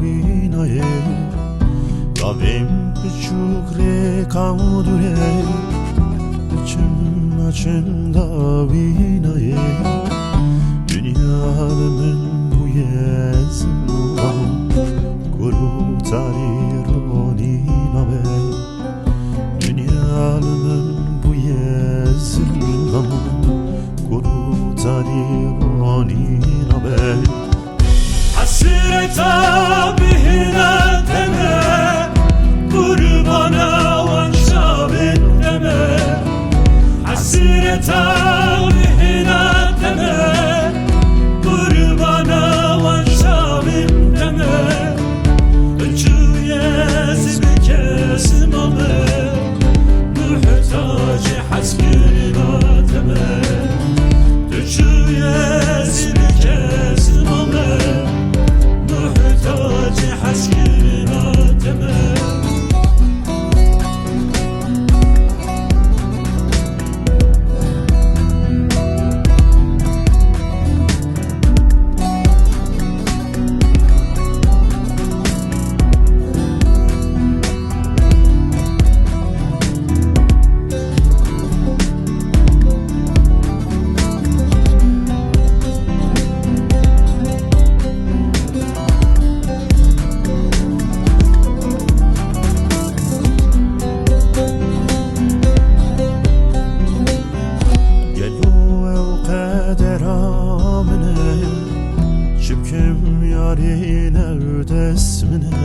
وینایه گاویم چوکره کامدوره açın da vinaye dünyanın bu yazılan kuru tarironi nabe dünyanın bu yazılan kuru tarironi nabe hasret abihine deme kurbana vanşa deme hasret aleyhine deme kurbana vanşavim deme ölçüye zibir kesim alme muhtacı haskirina deme ölçüye zibir kesim alme muhtacı haskirina deme یاری نردس منه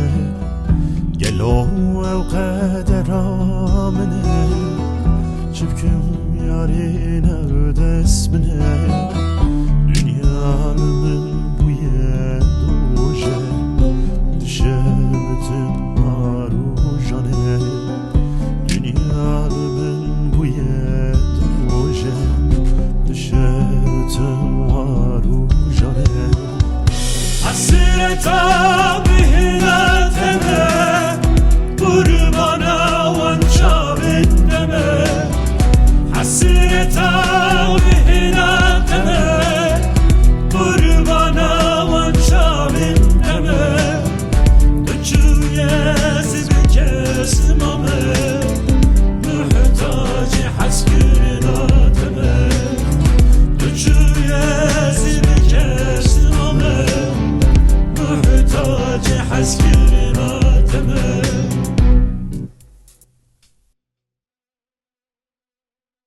گلو و قدرا منه چبکم یاری نردس منه دنیا من بوی دوشه دشتم آرو جانه دنیا من بوی دوشه دشتم آرو جانه hasret abihine deme kurbana vanşavin deme hasret abihine deme kurbana vanşavin deme ölçüye zibir kesim ame muhtacı haskirina deme ölçüye zibir kesim ame muhtacı haskirina